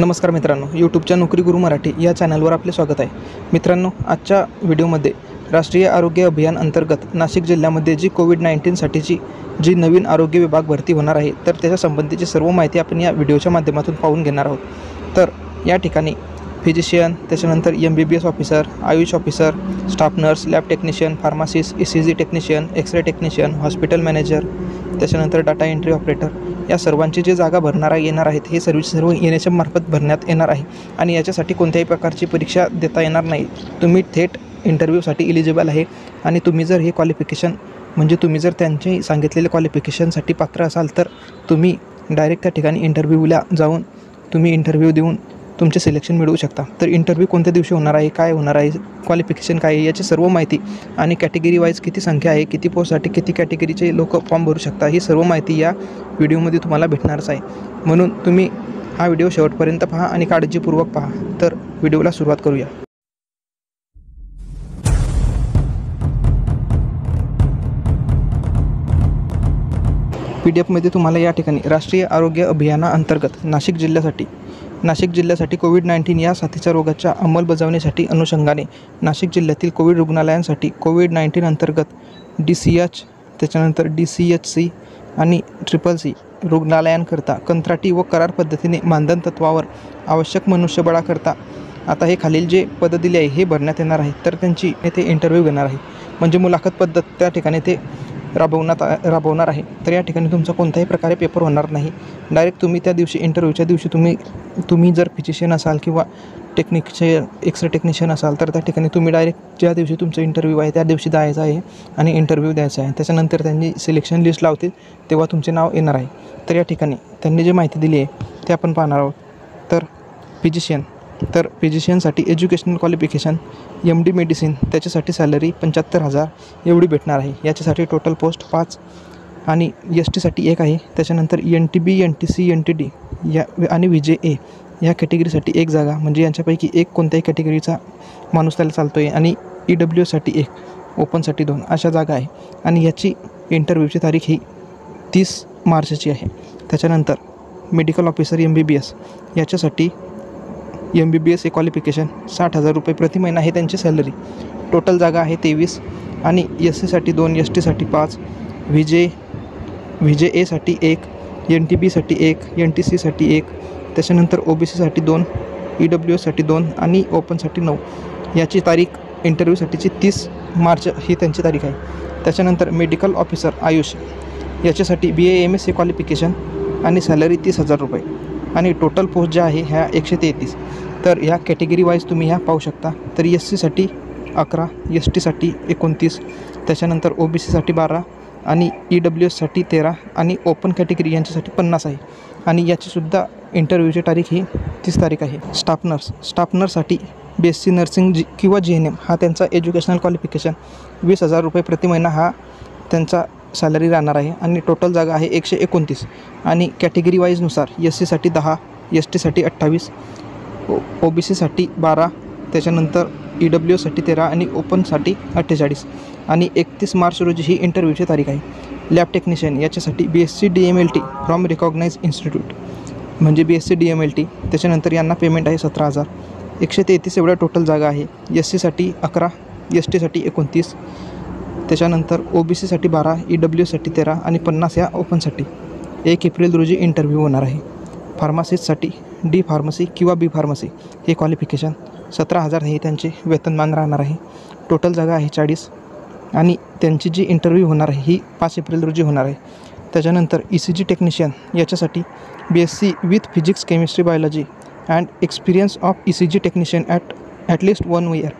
नमस्कार मित्रांनो, यूट्यूबच्या नोकरी गुरु मराठी या चॅनलवर आपले स्वागत आहे। मित्रांनो, आजच्या व्हिडिओमध्ये राष्ट्रीय आरोग्य अभियान अंतर्गत नाशिक जिल्ह्यामध्ये जी कोविड-19 साठीची जी नवीन आरोग्य विभाग भरती होणार आहे, तर त्याच्या संबंधीची सर्व माहिती आपण या व्हिडिओच्या माध्यमातून पाहून घेणार आहोत। तर या ठिकाणी फिजिशियन, त्याच्यानंतर MBBS officer, Ayush officer, staff nurse, lab technician, pharmacist, ECG technician, x-ray technician, hospital manager, त्याच्यानंतर डाटा एंट्री ऑपरेटर या सर्वांची जी जागा येणार आहेत हे सर्व NHM मार्फत भरण्यात येणार आहे आणि याच्यासाठी कोणत्याही प्रकारची परीक्षा देता येणार नाही। तुम्ही थेट इंटरव्ह्यूसाठी एलिजिबल आहे आणि तुम्ही जर हे क्वालिफिकेशन म्हणजे तुम्ही जर त्यांचे सांगितलेले क्वालिफिकेशनसाठी पात्र असाल तर तुम्ही डायरेक्ट त्या ठिकाणी इंटरव्ह्यूला जाऊन तुम्ही इंटरव्ह्यू देऊन तुमचे सिलेक्शन मिळवू शकता। तर इंटरव्ह्यू कोणत्या दिवशी होणार आहे, काय होणार आहे, क्वालिफिकेशन काय आहे, याची सर्व माहिती आणि कॅटेगरी वाईज किती संख्या आहे, किती पोस्टसाठी किती कॅटेगरीचे लोक फॉर्म भरू शकता, ही सर्व माहिती या व्हिडिओमध्ये तुम्हाला भेटणारच आहे। म्हणून तुम्ही हा व्हिडिओ शेवटपर्यंत पहा आणि काळजीपूर्वक पहा। तर व्हिडिओला सुरुवात करूया। PDF मध्ये तुम्हाला या ठिकाणी राष्ट्रीय आरोग्य अभियानाअंतर्गत नाशिक जिल्ह्यासाठी कोविड-19 या साथीच्या रोगाच्या अंमलबजावणीसाठी अनुषंगाने नाशिक जिल्ह्यातील कोविड रुग्णालयांसाठी कोविड-19 अंतर्गत DCH, त्याच्यानंतर DCHC आणि CCC रुग्णालयांकरता कंत्राटी व करार पद्धतीने मानधन तत्वावर आवश्यक मनुष्यबळाकरता आता हे खालील जे पद दिले आहे हे भरण्यात येणार आहे। तर त्यांची येथे इंटरव्ह्यू घेणार आहे, म्हणजे मुलाखत पद्धत त्या ठिकाणी ते राबवणार आहे। तर या ठिकाणी तुमचा कोणत्याही प्रकारे पेपर होणार नाही। डायरेक्ट तुम्ही त्या दिवशी इंटरव्ह्यूच्या दिवशी तुम्ही जर फिजिशियन असाल किंवा एक्सरे टेक्निशियन असाल तर त्या ठिकाणी तुम्ही डायरेक्ट ज्या दिवशी तुमचा इंटरव्ह्यू आहे त्या दिवशी जायचं आहे आणि इंटरव्ह्यू द्यायचा आहे। त्याच्यानंतर त्यांनी सिलेक्शन लिस्ट लावतील तेव्हा तुमचे नाव येणार आहे। तर या ठिकाणी त्यांनी जी माहिती दिली आहे ते आपण पाहणार आहोत। तर फिजिशियनसाठी एज्युकेशनल क्वालिफिकेशन MD मेडिसिन, त्याच्यासाठी सॅलरी 75,000 एवढी भेटणार आहे। याच्यासाठी टोटल पोस्ट 5 आणि STसाठी 1 आहे। त्याच्यानंतर NTB, NTC, NTD या आणि VJA या कॅटेगरीसाठी 1 जागा, म्हणजे यांच्यापैकी एक कोणत्याही कॅटेगरीचा माणूस त्याला चालतो आहे आणि EWSसाठी 1, ओपनसाठी 2 अशा जागा आहे आणि याची इंटरव्ह्यूची तारीख ही 30 मार्चची आहे। त्याच्यानंतर मेडिकल ऑफिसर MBBS याच्यासाठी MBBS हे क्वालिफिकेशन 60,000 रुपये प्रति महिना आहे त्यांची सॅलरी। टोटल जागा आहे 23 आणि SCसाठी 2, STसाठी 5, VJAसाठी 1, NTBसाठी 1, NTCसाठी 1, त्याच्यानंतर OBCसाठी 2, EWSसाठी 2 आणि ओपनसाठी 9 याची तारीख इंटरव्ह्यूसाठीची 30 मार्च ही त्यांची तारीख आहे। त्याच्यानंतर मेडिकल ऑफिसर आयुष याच्यासाठी BAMS हे क्वालिफिकेशन आणि सॅलरी 30,000 रुपये आणि टोटल पोस्ट ज्या आहे ह्या 133। तर ह्या कॅटेगरी वाईज तुम्ही ह्या पाहू शकता। तर SCसाठी 11, STसाठी 29, त्याच्यानंतर OBCसाठी 12 आणि EWSसाठी 13 आणि ओपन कॅटेगरी यांच्यासाठी 50 आहे आणि याचीसुद्धा इंटरव्ह्यूची तारीख ही 30 तारीख आहे। स्टाफ नर्ससाठी BSc नर्सिंग किंवा GNM हा त्यांचा एज्युकेशनल क्वालिफिकेशन 20,000 रुपये प्रति महिना हा त्यांचा सॅलरी राहणार आहे आणि टोटल जागा आहे 129 आणि कॅटेगरी वाईजनुसार SCसाठी 10, STसाठी 28, OBCसाठी 12, त्याच्यानंतर EWSसाठी 13 आणि ओपनसाठी 48 आणि 31 मार्च रोजी ही इंटरव्ह्यूची तारीख आहे। लॅब टेक्निशियन याच्यासाठी BSc DMLT from recognise institute, म्हणजे BSc DMLT, त्याच्यानंतर यांना पेमेंट आहे 17,000, 133 एवढ्या टोटल जागा आहे। SCसाठी 11, STसाठी 29, त्याच्यानंतर OBCसाठी 12, EWSसाठी 13 आणि 50 या ओपनसाठी। 1 एप्रिल रोजी इंटरव्ह्यू होणार आहे। फार्मासिस्टसाठी D फार्मसी किंवा B फार्मसी हे क्वालिफिकेशन 17,000 हे त्यांचे वेतनमान राहणार आहे। टोटल जागा आहे 40 आणि त्यांची जी इंटरव्ह्यू होणार आहे ही 5 एप्रिल रोजी होणार आहे। त्याच्यानंतर ECG टेक्निशियन याच्यासाठी BSc with physics, chemistry, biology and experience of ECG technician at least 1 year.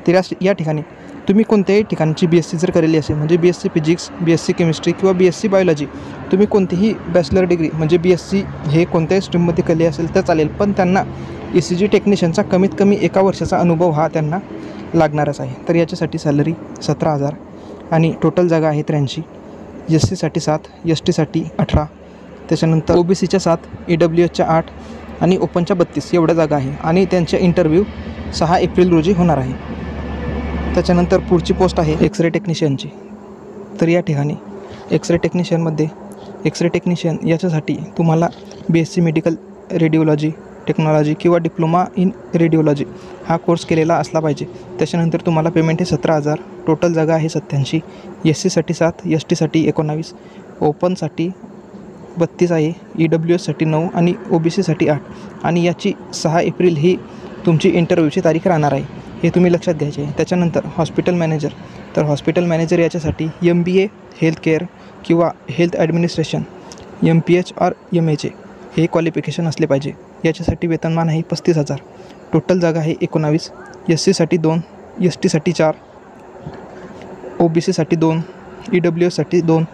तर या ठिकाणी तुम्ही कोणत्याही ठिकाणची BSc जर केलेली असेल, म्हणजे BSc फिजिक्स, BSc केमिस्ट्री किंवा BSc बायोलॉजी, तुम्ही कोणतीही बॅचलर डिग्री म्हणजे BSc हे कोणत्याही स्ट्रीममध्ये केली असेल तर चालेल, पण त्यांना ECG टेक्निशियनचा कमीत कमी 1 वर्षाचा अनुभव हा त्यांना लागणारच आहे। तर याच्यासाठी सॅलरी 17,000 आणि टोटल जागा आहे 83, SCसाठी 7, STसाठी 18, त्याच्यानंतर OBCच्या 7, EWSच्या 8 आणि ओपनच्या 32 एवढ्या जागा आहे आणि त्यांचे इंटरव्ह्यू 6 एप्रिल रोजी होणार आहे। त्याच्यानंतर पुढची पोस्ट आहे एक्सरे टेक्निशियनची। तर या ठिकाणी एक्सरे टेक्निशियनमध्ये एक्सरे टेक्निशियन याच्यासाठी तुम्हाला BSc मेडिकल रेडिओलॉजी टेक्नॉलॉजी किंवा डिप्लोमा इन रेडिओलॉजी हा कोर्स केलेला असला पाहिजे. त्याच्यानंतर तुम्हाला पेमेंट आहे 17,000. टोटल जागा आहे 87. SC साठी 7, ST साठी 19, ओपनसाठी 32 आहे, EWSसाठी 9 आणि OBCसाठी 8. आणि याची 6 एप्रिल ही तुमची इंटरव्ह्यूची तारीख राहणार आहे, हे तुम्ही लक्षात घ्यायचे आहे. त्याच्यानंतर हॉस्पिटल मॅनेजर, तर हॉस्पिटल मॅनेजर याच्यासाठी MBA हेल्थ केअर किंवा हेल्थ ॲडमिनिस्ट्रेशन MPH और MHA हे क्वालिफिकेशन असले पाहिजे. याच्यासाठी वेतनमान आहे 35,000. टोटल जागा आहे 19. SC साठी 2, ST साठी 4, OBCसाठी 2, EWSसाठी 2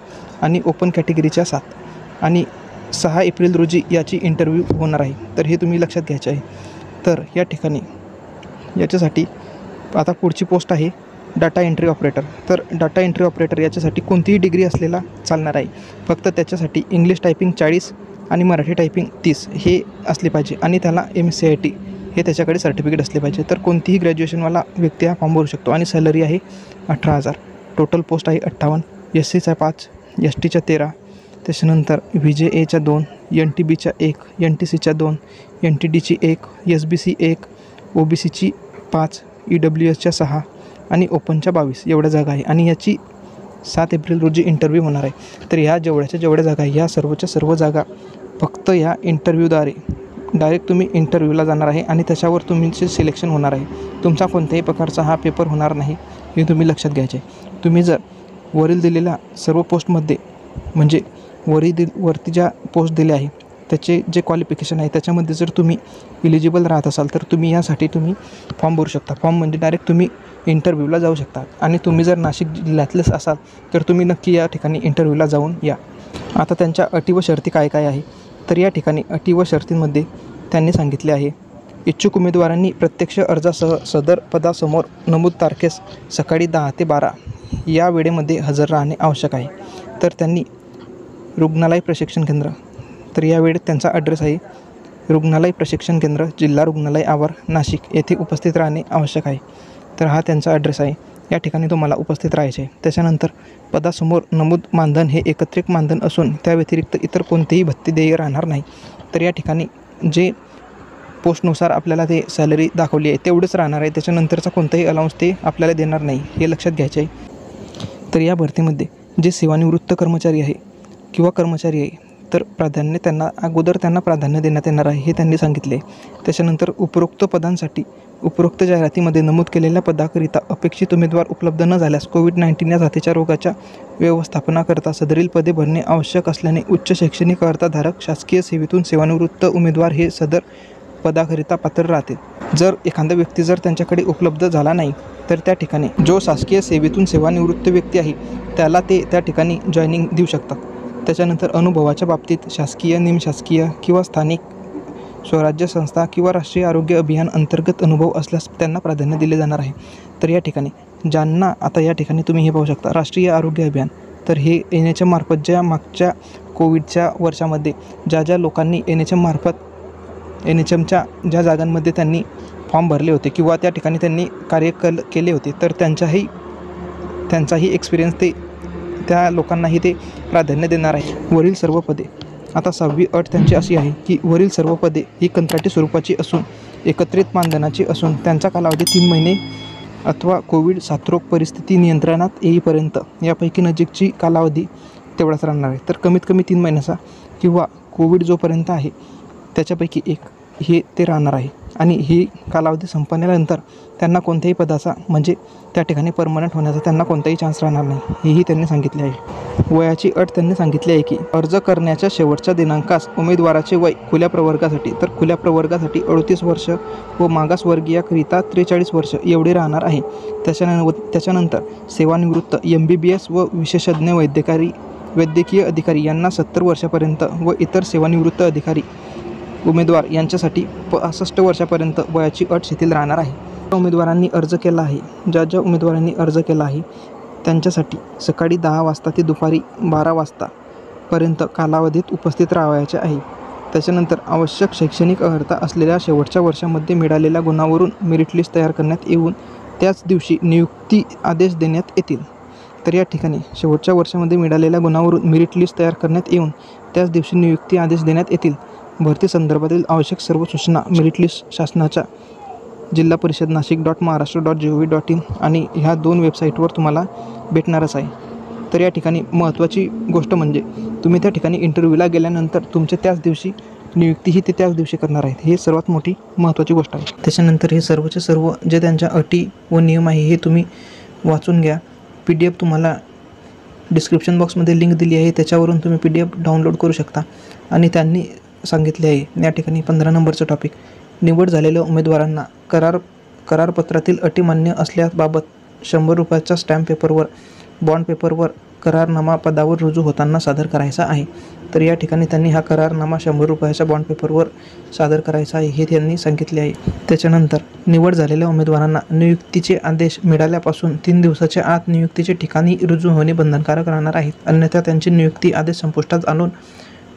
आणि ओपन कॅटेगरीच्या 7. आणि 6 एप्रिल रोजी याची इंटरव्ह्यू होणार आहे, तर हे तुम्ही लक्षात घ्यायचे आहे. तर या ठिकाणी याच्यासाठी आता पुढची पोस्ट आहे डाटा एंट्री ऑपरेटर. तर डाटा एंट्री ऑपरेटर याच्यासाठी कोणतीही डिग्री असलेला चालणार आहे. फक्त त्याच्यासाठी इंग्लिश टायपिंग 40 आणि मराठी टायपिंग 30 हे असले पाहिजे आणि त्याला MSCIT हे त्याच्याकडे सर्टिफिकेट असले पाहिजे. तर कोणतीही ग्रॅज्युएशनवाला व्यक्ती हा फॉर्म भरू शकतो आणि सॅलरी आहे 18,000. टोटल पोस्ट आहे 58. SCच्या 5, STच्या 13, त्याच्यानंतर VJAच्या 2, NTBच्या 1, NTCच्या 2, NTDची 1, SBC 1, OBCची 5, EWSच्या 6 आणि ओपनच्या 22 एवढ्या जागा आहे. आणि याची 7 एप्रिल रोजी इंटरव्ह्यू होणार आहे. तर ह्या जेवढ्या जागा आहे ह्या सर्वच्या सर्व जागा फक्त ह्या इंटरव्ह्यूद्वारे डायरेक्ट तुम्ही इंटरव्ह्यूला जाणार आहे आणि त्याच्यावर तुमचे सिलेक्शन होणार आहे. तुमचा कोणत्याही प्रकारचा हा पेपर होणार नाही, हे तुम्ही लक्षात घ्यायचे. तुम्ही जर वरील दिलेल्या सर्व पोस्टमध्ये म्हणजे वरती ज्या पोस्ट दिल्या आहे त्याचे जे क्वालिफिकेशन आहे त्याच्यामध्ये जर तुम्ही इलिजिबल राहत असाल तर तुम्ही यासाठी फॉर्म भरू शकता. फॉर्म म्हणजे डायरेक्ट तुम्ही इंटरव्ह्यूला जाऊ शकता. आणि तुम्ही जर नाशिक जिल्ह्यातलेच असाल तर तुम्ही नक्की या ठिकाणी इंटरव्ह्यूला जाऊन या. आता त्यांच्या अटी व शर्ती काय काय आहे, तर या ठिकाणी अटी व शर्तींमध्ये त्यांनी सांगितले आहे, इच्छुक उमेदवारांनी प्रत्यक्ष अर्जासह सदर पदासमोर नमूद तारखेस सकाळी 10 ते 12 या वेळेमध्ये हजर राहणे आवश्यक आहे. तर त्यांनी रुग्णालय प्रशिक्षण केंद्र, तर या वेळेत त्यांचा ॲड्रेस आहे रुग्णालय प्रशिक्षण केंद्र, जिल्हा रुग्णालय आवार, नाशिक येथे उपस्थित राहणे आवश्यक आहे. तर हा त्यांचा ॲड्रेस आहे, या ठिकाणी तुम्हाला उपस्थित राहायचे आहे. त्याच्यानंतर पदासमोर नमूद मानधन हे एकत्रित मानधन असून त्या व्यतिरिक्त इतर कोणतेही भत्ते देय राहणार नाही. तर या ठिकाणी जे पोस्टनुसार आपल्याला ते सॅलरी दाखवली आहे तेवढंच राहणार आहे. त्याच्यानंतरचा कोणताही अलाउन्स ते आपल्याला देणार नाही, हे लक्षात घ्यायचे आहे. तर या भरतीमध्ये जे सेवानिवृत्त कर्मचारी आहे किंवा कर्मचारी आहे तर त्यांना प्राधान्य देण्यात येणार आहे, हे त्यांनी सांगितले. त्याच्यानंतर उपरोक्त पदांसाठी उपरोक्त जाहिरातीमध्ये नमूद केलेल्या पदाकरिता अपेक्षित उमेदवार उपलब्ध न झाल्यास कोविड-19 या साथीच्या रोगाच्या व्यवस्थापनाकरता सदरील पदे भरणे आवश्यक असल्याने उच्च शैक्षणिक अर्हताधारक शासकीय सेवेतून सेवानिवृत्त उमेदवार हे सदर पदाकरिता पात्र राहतील. जर एखादा व्यक्ती जर त्यांच्याकडे उपलब्ध झाला नाही तर त्या ठिकाणी जो शासकीय सेवेतून सेवानिवृत्त व्यक्ती आहे त्याला ते त्या ठिकाणी जॉईनिंग देऊ शकतात. त्याच्यानंतर अनुभवाच्या बाबतीत शासकीय, निमशासकीय किंवा स्थानिक स्वराज्य संस्था किंवा राष्ट्रीय आरोग्य अभियान अंतर्गत अनुभव असल्यास त्यांना प्राधान्य दिले जाणार आहे. तर या ठिकाणी ज्यांना आता या ठिकाणी तुम्ही हे पाहू शकता राष्ट्रीय आरोग्य अभियान, तर हे NHM मार्फत ज्या मागच्या कोविडच्या वर्षामध्ये ज्या लोकांनी NHMच्या ज्या जागांमध्ये त्यांनी फॉर्म भरले होते किंवा त्या ठिकाणी त्यांनी कार्य केले होते तर त्यांचाही एक्सपिरियन्स ते त्या लोकांनाही ते प्राधान्य देणार आहे. वरील सर्व पदे, आता 6वी अट त्यांची अशी आहे की वरील सर्व पदे ही कंत्राटी स्वरूपाची असून एकत्रित मानधनाची असून त्यांचा कालावधी 3 महिने अथवा कोविड साथरोग परिस्थिती नियंत्रणात येईपर्यंत यापैकी नजीकची कालावधी तेवढाच राहणार आहे. तर कमीत कमी 3 महिन्याचा किंवा कोविड जोपर्यंत आहे त्याच्यापैकी एक हे ते राहणार आहे. आणि ही कालावधी संपल्यानंतर त्यांना कोणत्याही पदाचा म्हणजे त्या ठिकाणी परमनंट होण्याचा त्यांना कोणताही चान्स राहणार नाही, हेही त्यांनी सांगितले आहे. वयाची अट त्यांनी सांगितली आहे की अर्ज करण्याच्या शेवटच्या दिनांकास उमेदवाराचे वय खुल्या प्रवर्गासाठी, तर खुल्या प्रवर्गासाठी 38 वर्ष व मागासवर्गीयाकरिता 43 वर्ष एवढे राहणार आहे. त्याच्यानंतर सेवानिवृत्त MBBS व विशेषज्ञ वैद्यकीय अधिकारी यांना 70 वर्षापर्यंत व इतर सेवानिवृत्त अधिकारी उमेदवार यांच्यासाठी 65 वर्षापर्यंत वयाची अट शिथिल राहणार आहे. ज्या उमेदवारांनी अर्ज केला आहे त्यांच्यासाठी सकाळी 10 वाजता ते दुपारी 12 वाजतापर्यंत कालावधीत उपस्थित राहायचे आहे. त्याच्यानंतर आवश्यक शैक्षणिक अर्हता असलेल्या शेवटच्या वर्षामध्ये मिळालेल्या गुणांवरून मेरिट लिस्ट तयार करण्यात येऊन त्याच दिवशी नियुक्ती आदेश देण्यात येतील. तर या ठिकाणी शेवटच्या वर्षामध्ये मिळालेल्या गुणांवरून मेरिट लिस्ट तयार करण्यात येऊन त्याच दिवशी नियुक्ती आदेश देण्यात येतील भरती संदर्भातील आवश्यक सर्व सूचना मेरिट लिस्ट शासनाच्या jillapariषद.nashik.महाराष्ट्र.gov.in आणि ह्या 2 वेबसाईटवर तुम्हाला भेटणारच आहे. तर या ठिकाणी महत्त्वाची गोष्ट म्हणजे तुम्ही त्या ठिकाणी इंटरव्ह्यूला गेल्यानंतर तुमच्या त्याच दिवशी नियुक्तीही ते त्याच दिवशी करणार आहेत. हे सर्वात मोठी महत्त्वाची गोष्ट आहे. त्याच्यानंतर हे सर्वचे सर्व जे त्यांच्या अटी व नियम आहे हे तुम्ही वाचून घ्या. PDF तुम्हाला डिस्क्रिप्शन बॉक्समध्ये लिंक दिली आहे, त्याच्यावरून तुम्ही PDF डाउनलोड करू शकता. आणि त्यांनी सांगितले आहे या ठिकाणी 15 नंबरचं टॉपिक, निवड झालेल्या उमेदवारांना करारपत्रातील अटी मान्य असल्याबाबत ₹100च्या स्टॅम्प पेपरवर बॉन्ड पेपरवर करारनामा पदावर रुजू होताना सादर करायचा आहे. तर या ठिकाणी त्यांनी हा करारनामा ₹100च्या बॉन्ड पेपरवर सादर करायचा आहे हे त्यांनी सांगितले आहे. त्याच्यानंतर निवड झालेल्या उमेदवारांना नियुक्तीचे आदेश मिळाल्यापासून 3 दिवसाच्या आत नियुक्तीचे ठिकाणी रुजू होणे बंधनकारक राहणार आहे. अन्यथा त्यांची नियुक्ती आदेश संपुष्टात आणून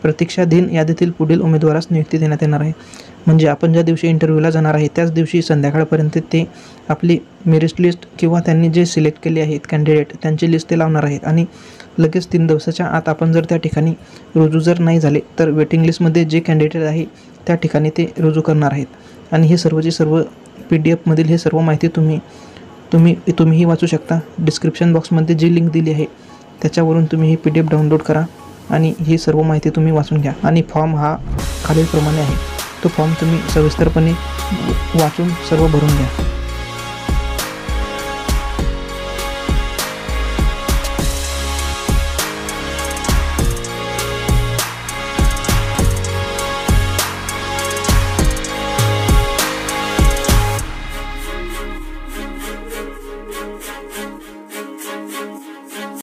प्रतीक्षाधीन यादीतील पुढील उमेदवारास नियुक्ती देण्यात येणार आहे. म्हणजे आपण ज्या दिवशी इंटरव्ह्यूला जाणार आहे त्याच दिवशी संध्याकाळपर्यंत ते आपली मेरिट लिस्ट किंवा त्यांनी जे सिलेक्ट केले आहेत कॅन्डिडेट त्यांची लिस्ट ते लावणार आहेत आणि लगेच 3 दिवसाच्या आत आपण जर त्या ठिकाणी रुजू जर नाही झाले तर वेटिंग लिस्टमध्ये जे कॅन्डिडेट आहे त्या ठिकाणी ते रुजू करणार आहेत. आणि हे सर्वचे सर्व PDF मधील हे सर्व माहिती तुम्हीही वाचू शकता. डिस्क्रिप्शन बॉक्समध्ये जी लिंक दिली आहे त्याच्यावरून तुम्ही ही PDF डाउनलोड करा आणि ही सर्व माहिती तुम्ही वाचून घ्या. आणि फॉर्म हा खालीलप्रमाणे आहे, तो फॉर्म तुम्ही सविस्तरपणे वाचून सर्व भरून घ्या.